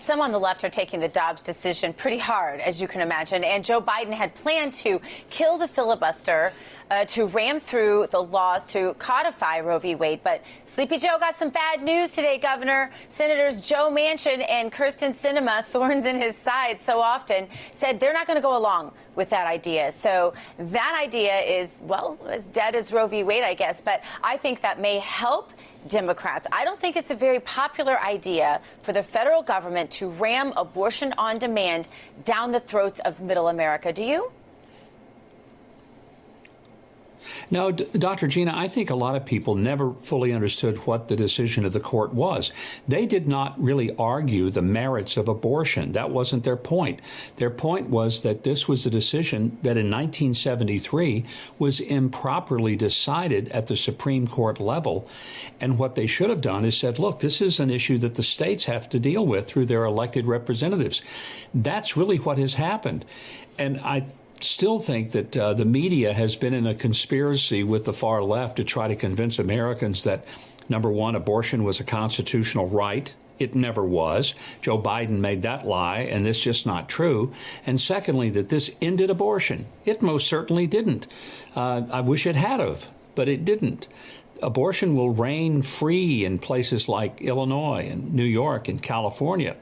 some on the left are taking the Dobbs decision pretty hard, as you can imagine. And Joe Biden had planned to kill the filibuster to ram through the laws to codify Roe v. Wade. But Sleepy Joe got some bad news today, Governor. Senators Joe Manchin and Kyrsten Sinema, thorns in his side so often, said they're not going to go along with that idea. So that idea is, well, as dead as Roe v. Wade, I guess. But I think that may help Democrats. I don't think it's a very popular idea for the federal government to ram abortion on demand down the throats of middle America. Do you? No, Dr. Gina, I think a lot of people never fully understood what the decision of the court was. They did not really argue the merits of abortion. That wasn't their point. Their point was that this was a decision that in 1973 was improperly decided at the Supreme Court level. And what they should have done is said, look, this is an issue that the states have to deal with through their elected representatives. That's really what has happened. And I still think that the media has been in a conspiracy with the far left to try to convince Americans that, number one, abortion was a constitutional right. It never was. Joe Biden made that lie, and it's just not true. And secondly, that this ended abortion. It most certainly didn't. I wish it had of, but it didn't. Abortion will reign free in places like Illinois and New York and California.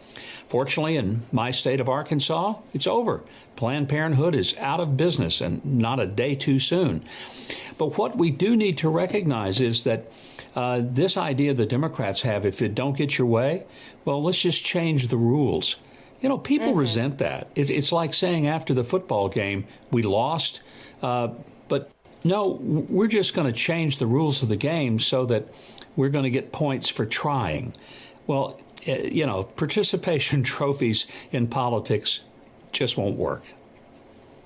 Fortunately, in my state of Arkansas, it's over. Planned Parenthood is out of business, and not a day too soon. But what we do need to recognize is that this idea the Democrats have, if it don't get your way, well, let's just change the rules. You know, people resent that. It's like saying after the football game, we lost, but no, we're just going to change the rules of the game so that we're going to get points for trying. Well, you know, participation trophies in politics just won't work.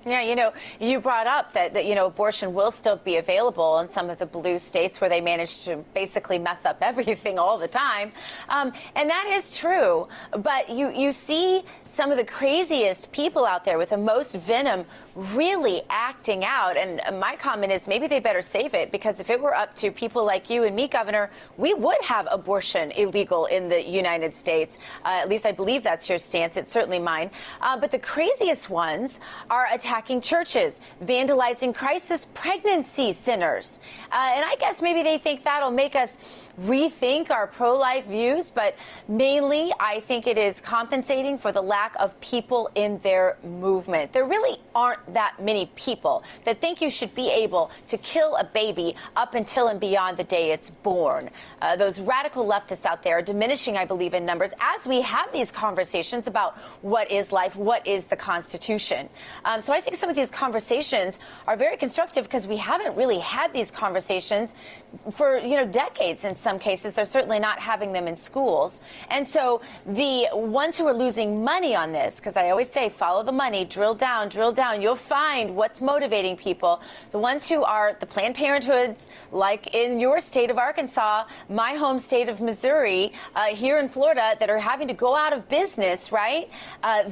Yeah, you know, you brought up that, you know, abortion will still be available in some of the blue states where they manage to basically mess up everything all the time. And that is true. But you see some of the craziest people out there with the most venom really acting out. And my comment is maybe they better save it, because if it were up to people like you and me, Governor, we would have abortion illegal in the United States. At least I believe that's your stance. It's certainly mine. But the craziest ones are attacking churches, vandalizing crisis pregnancy centers. And I guess maybe they think that'll make us rethink our pro-life views, but mainly I think it is compensating for the lack of people in their movement. There really aren't that many people that think you should be able to kill a baby up until and beyond the day it's born. Those radical leftists out there are diminishing, I believe, in numbers as we have these conversations about what is life, what is the Constitution. So I think some of these conversations are very constructive, because we haven't really had these conversations for, you know, decades in some cases. They're certainly not having them in schools. And so the ones who are losing money on this, because I always say follow the money, drill down, you'll find what's motivating people. The ones who are the Planned Parenthoods, like in your state of Arkansas, my home state of Missouri, here in Florida, that are having to go out of business, right?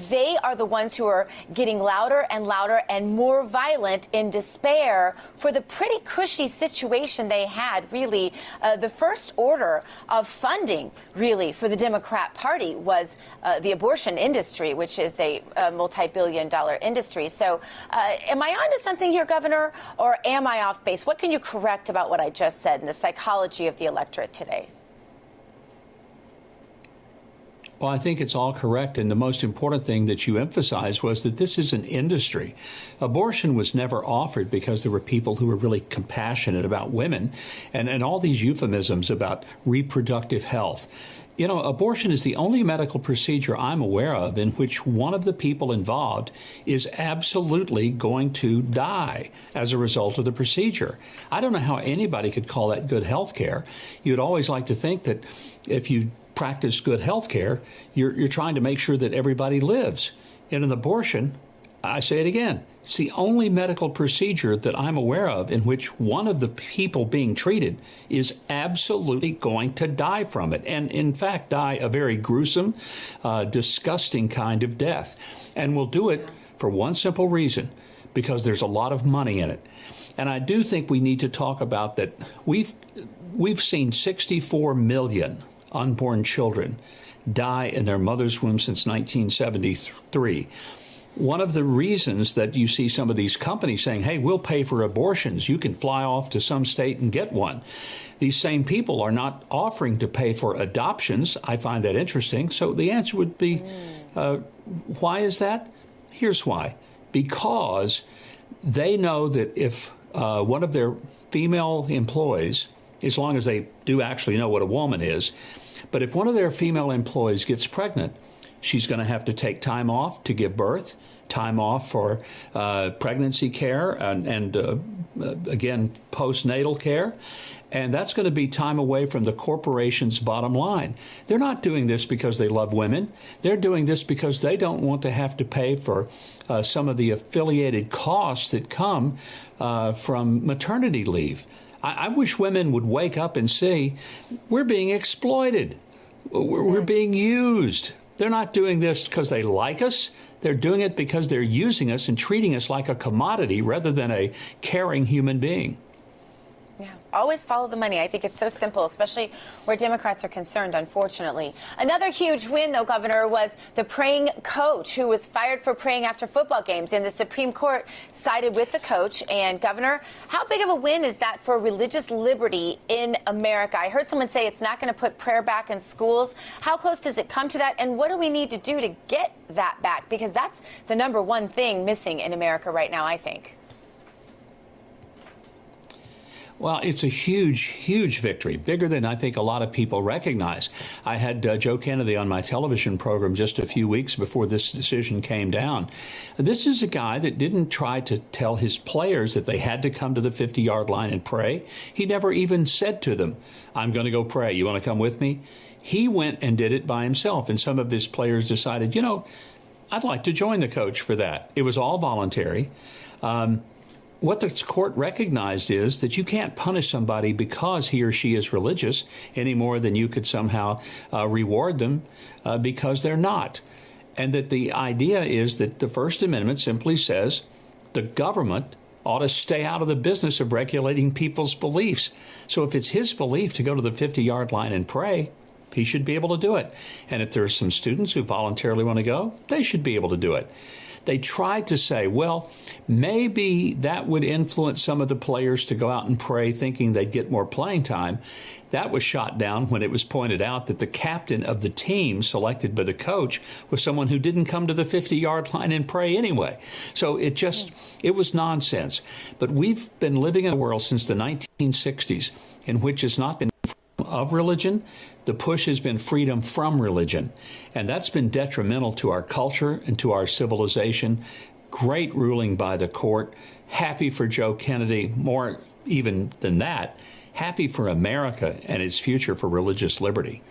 They are the ones who are getting louder and more violent in despair for the pretty cushy situation they had, really. The first order of funding, really, for the Democrat Party was the abortion industry, which is a multi-billion-dollar industry. So am I onto something here, Governor, or am I off base? What can you correct about what I just said and the psychology of the electorate today? Well, I think it's all correct. And the most important thing that you emphasized was that this is an industry. Abortion was never offered because there were people who were really compassionate about women, and all these euphemisms about reproductive health. You know, abortion is the only medical procedure I'm aware of in which one of the people involved is absolutely going to die as a result of the procedure. I don't know how anybody could call that good health care. You'd always like to think that if you practice good health care, you're trying to make sure that everybody lives. In an abortion, I say it again, it's the only medical procedure that I'm aware of in which one of the people being treated is absolutely going to die from it, and in fact die a very gruesome, disgusting kind of death. And we'll do it for one simple reason, because there's a lot of money in it. And I do think we need to talk about that. We've seen 64 million unborn children die in their mother's womb since 1973. One of the reasons that you see some of these companies saying, hey, we'll pay for abortions, you can fly off to some state and get one. These same people are not offering to pay for adoptions. I find that interesting. So the answer would be, why is that? Here's why. Because they know that if one of their female employees, as long as they do actually know what a woman is, but if one of their female employees gets pregnant, she's going to have to take time off to give birth, time off for pregnancy care, and again, postnatal care. And that's going to be time away from the corporation's bottom line. They're not doing this because they love women. They're doing this because they don't want to have to pay for some of the affiliated costs that come from maternity leave. I wish women would wake up and see, we're being exploited. We're being used. They're not doing this because they like us. They're doing it because they're using us and treating us like a commodity rather than a caring human being. Yeah, always follow the money. I think it's so simple, especially where Democrats are concerned, unfortunately. Another huge win, though, Governor, was the praying coach who was fired for praying after football games. And the Supreme Court sided with the coach. And, Governor, how big of a win is that for religious liberty in America? I heard someone say it's not going to put prayer back in schools. How close does it come to that? And what do we need to do to get that back? Because that's the number one thing missing in America right now, I think. Well, it's a huge, huge victory, bigger than I think a lot of people recognize. I had Joe Kennedy on my television program just a few weeks before this decision came down. This is a guy that didn't try to tell his players that they had to come to the 50-yard line and pray. He never even said to them, I'm going to go pray. You want to come with me? He went and did it by himself, and some of his players decided, you know, I'd like to join the coach for that. It was all voluntary. What the court recognized is that you can't punish somebody because he or she is religious any more than you could somehow reward them because they're not. And that the idea is that the First Amendment simply says the government ought to stay out of the business of regulating people's beliefs. So if it's his belief to go to the 50-yard line and pray, he should be able to do it. And if there's some students who voluntarily want to go, they should be able to do it. They tried to say, well, maybe that would influence some of the players to go out and pray thinking they'd get more playing time. That was shot down when it was pointed out that the captain of the team selected by the coach was someone who didn't come to the 50-yard line and pray anyway. So it was nonsense. But we've been living in a world since the 1960s in which it's not been of religion. The push has been freedom from religion. And that's been detrimental to our culture and to our civilization. Great ruling by the court. Happy for Joe Kennedy. More even than that, happy for America and its future for religious liberty.